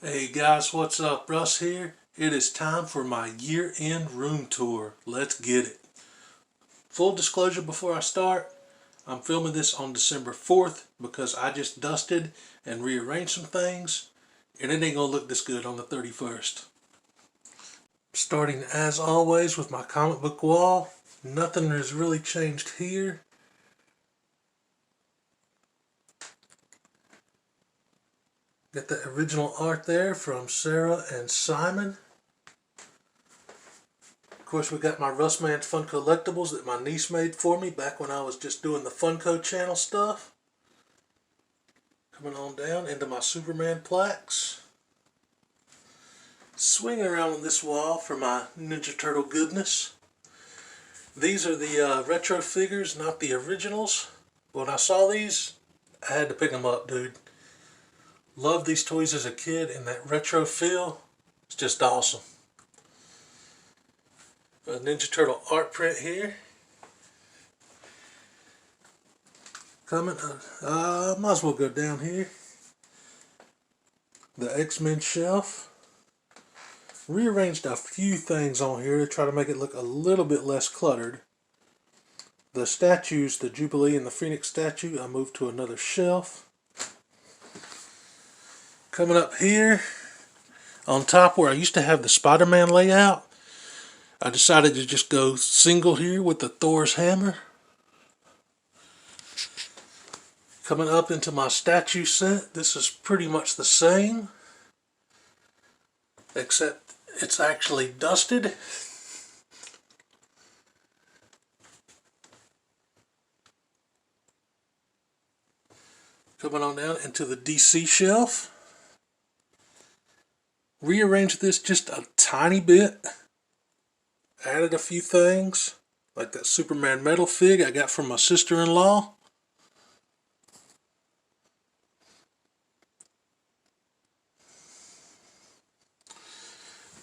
Hey guys, what's up? Russ here. It is time for my year-end room tour. Let's get it. Full disclosure before I start, I'm filming this on December 4th because I just dusted and rearranged some things and it ain't gonna look this good on the 31st. Starting as always with my comic book wall. Nothing has really changed here. Got the original art there from Sarah and Simon. Of course, we got my Rus Man Fun Collectibles that my niece made for me back when I was just doing the Funko channel stuff. Coming on down into my Superman plaques. Swinging around on this wall for my Ninja Turtle goodness. These are the retro figures, not the originals. When I saw these, I had to pick them up, dude. Loved these toys as a kid, and that retro feel, it's just awesome. A Ninja Turtle art print here. Coming, might as well go down here. The X-Men shelf. Rearranged a few things on here to try to make it look a little bit less cluttered. The statues, the Jubilee and the Phoenix statue, I moved to another shelf. Coming up here, on top where I used to have the Spider-Man layout, I decided to just go single here with the Thor's hammer. Coming up into my statue set, this is pretty much the same, except it's actually dusted. Coming on down into the DC shelf. Rearranged this just a tiny bit. Added a few things, like that Superman metal fig I got from my sister-in-law.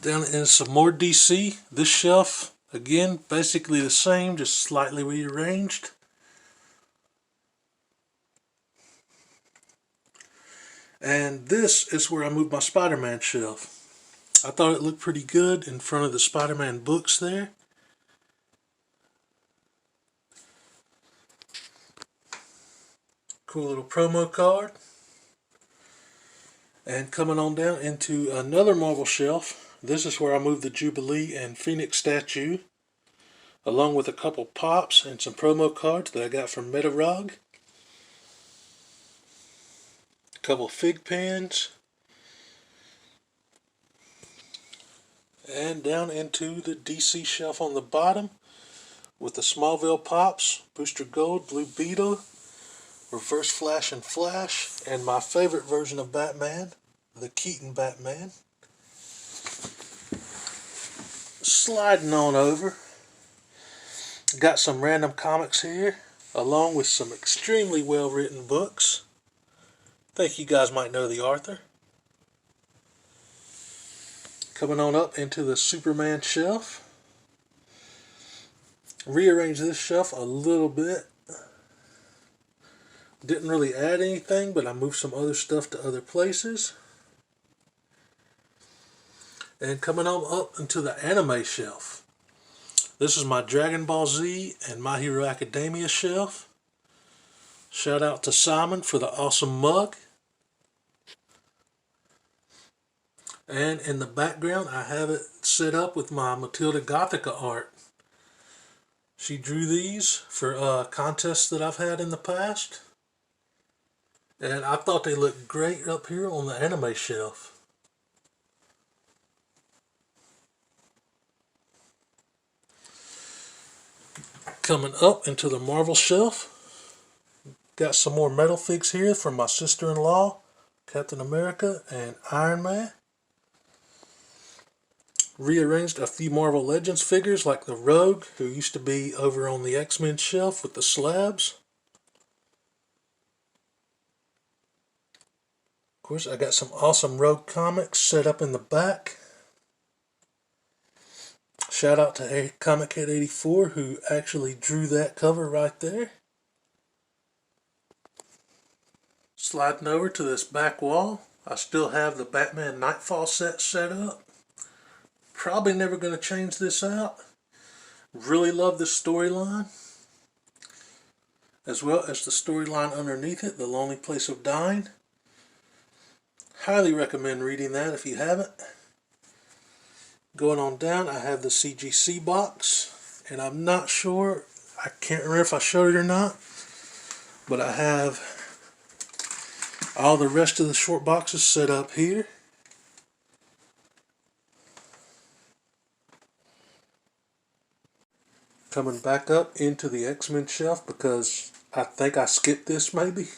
Down in some more DC. This shelf, again, basically the same, just slightly rearranged. And this is where I moved my Spider-Man shelf. I thought it looked pretty good in front of the Spider-Man books there. Cool little promo card. And coming on down into another Marvel shelf. This is where I moved the Jubilee and Phoenix statue, along with a couple pops and some promo cards that I got from Metarog. A couple fig pins. And down into the DC shelf on the bottom with the Smallville Pops, Booster Gold, Blue Beetle, Reverse Flash and Flash, and my favorite version of Batman, the Keaton Batman. Sliding on over, got some random comics here, along with some extremely well written books. Think you guys might know the author. Coming on up into the Superman shelf. Rearrange this shelf a little bit. Didn't really add anything, but I moved some other stuff to other places. And coming on up into the anime shelf. This is my Dragon Ball Z and My Hero Academia shelf. Shout out to Simon for the awesome mug. And in the background, I have it set up with my Matilda Gothica art. She drew these for contests that I've had in the past. And I thought they looked great up here on the anime shelf. Coming up into the Marvel shelf. Got some more metal figs here from my sister-in-law, Captain America and Iron Man. Rearranged a few Marvel Legends figures like the Rogue, who used to be over on the X-Men shelf with the slabs. Of course, I got some awesome Rogue comics set up in the back. Shout out to Comic Head 84 who actually drew that cover right there. Sliding over to this back wall, I still have the Batman Nightfall set up. Probably never going to change this out. Really love this storyline, as well as the storyline underneath it, The Lonely Place of Dying. Highly recommend reading that if you haven't. Going on down, I have the CGC box, and I'm not sure, I can't remember if I showed it or not, but I have all the rest of the short boxes set up here. Coming back up into the X-Men shelf because I think I skipped this maybe.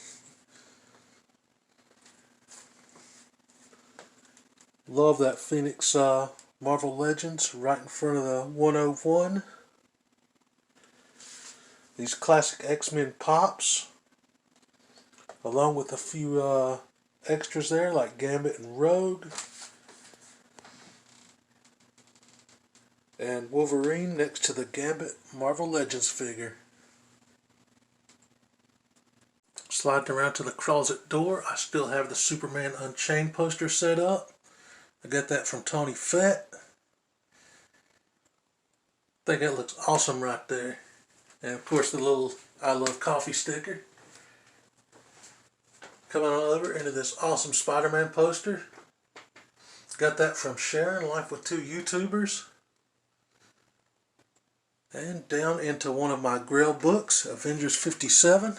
Love that Phoenix Marvel Legends right in front of the 101. These classic X-Men pops, along with a few extras there like Gambit and Rogue. And Wolverine next to the Gambit Marvel Legends figure. Sliding around to the closet door, I still have the Superman Unchained poster set up. I got that from Tony Fett. I think that looks awesome right there. And of course the little I Love Coffee sticker. Coming on over into this awesome Spider-Man poster. Got that from Sharon, Life with Two YouTubers. And down into one of my Grail books, Avengers 57.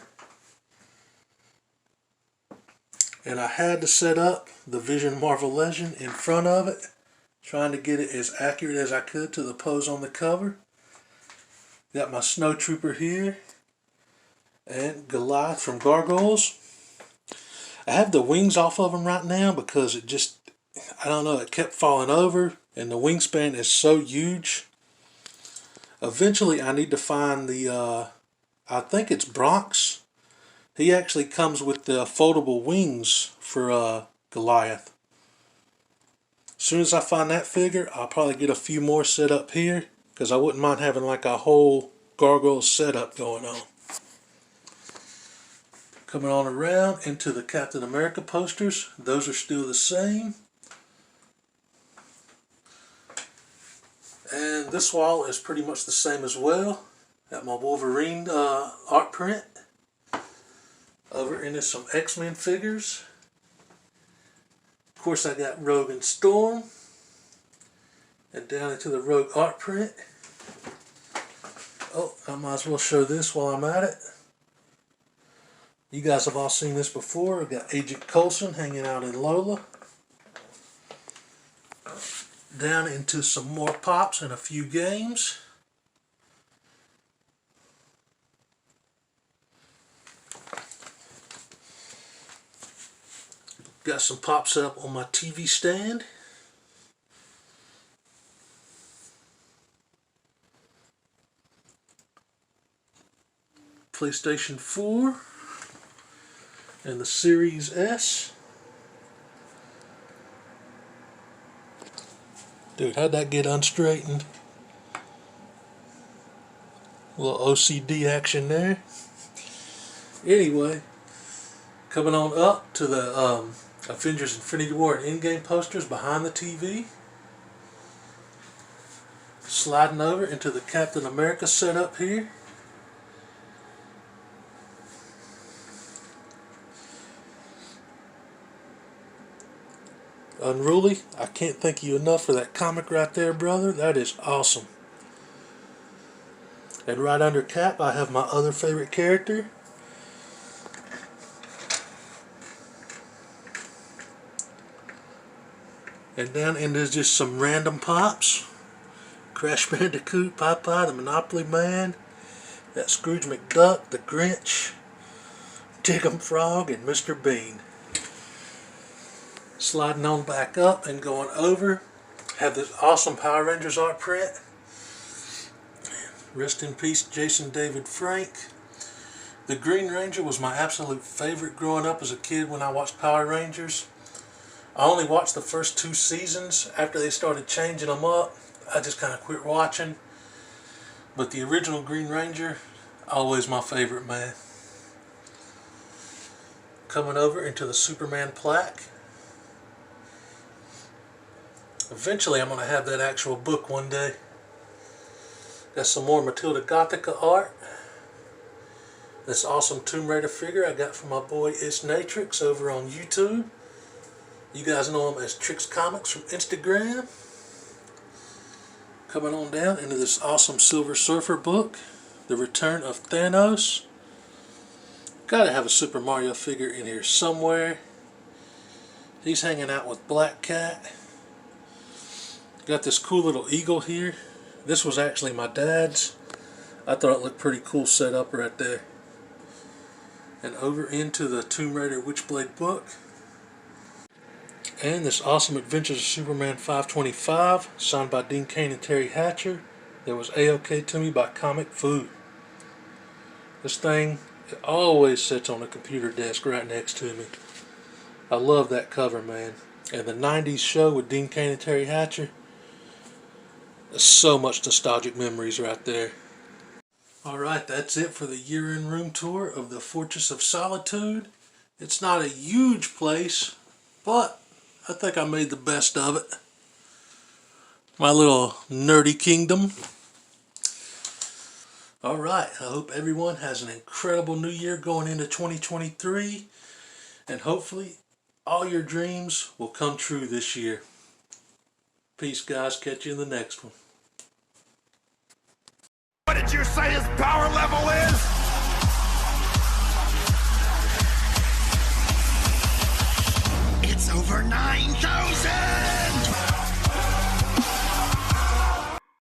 And I had to set up the Vision Marvel Legend in front of it, trying to get it as accurate as I could to the pose on the cover. Got my Snow Trooper here, and Goliath from Gargoyles. I have the wings off of them right now because it just, I don't know, it kept falling over, and the wingspan is so huge. Eventually I need to find the, I think it's Bronx. He actually comes with the foldable wings for Goliath. As soon as I find that figure, I'll probably get a few more set up here, because I wouldn't mind having like a whole Gargoyles setup going on. Coming on around into the Captain America posters. Those are still the same. And this wall is pretty much the same as well. Got my Wolverine art print. Over into some X-Men figures. Of course I got Rogue and Storm. And down into the Rogue art print. Oh, I might as well show this while I'm at it. You guys have all seen this before. I've got Agent Coulson hanging out in Lola. Down into some more pops and a few games. Got some pops set up on my TV stand. PlayStation 4 and the Series S. Dude, how'd that get unstraightened? A little OCD action there. Anyway, coming on up to the Avengers Infinity War and Endgame posters behind the TV. Sliding over into the Captain America setup here. Unruly, I can't thank you enough for that comic right there, brother. That is awesome. And right under Cap, I have my other favorite character. And down into just some random pops. Crash Bandicoot, Popeye, the Monopoly Man, that Scrooge McDuck, the Grinch, Tig'em Frog, and Mr. Bean. Sliding on back up and going over, have this awesome Power Rangers art print. Rest in peace, Jason David Frank. The Green Ranger was my absolute favorite growing up as a kid when I watched Power Rangers. I only watched the first 2 seasons. After they started changing them up, I just kind of quit watching. But the original Green Ranger, always my favorite, man. Coming over into the Superman plaque. Eventually I'm going to have that actual book one day. Got some more Matilda Gothica art. This awesome Tomb Raider figure I got from my boy It's Natrix over on YouTube. You guys know him as Trix Comics from Instagram. Coming on down into this awesome Silver Surfer book, The Return of Thanos. Gotta have a Super Mario figure in here somewhere. He's hanging out with Black Cat. Got this cool little eagle here. This was actually my dad's. I thought it looked pretty cool set up right there. And over into the Tomb Raider Witchblade book. And this awesome Adventures of Superman 525, signed by Dean Cain and Terry Hatcher. That was A-OK to me by Comic Food. This thing, it always sits on the computer desk right next to me. I love that cover, man. And the 90s show with Dean Cain and Terry Hatcher. There's so much nostalgic memories right there. Alright, that's it for the year-end room tour of the Fortress of Solitude. It's not a huge place, but I think I made the best of it. My little nerdy kingdom. Alright, I hope everyone has an incredible new year going into 2023. And hopefully all your dreams will come true this year. Peace, guys. Catch you in the next one. What did you say his power level is? It's over 9,000!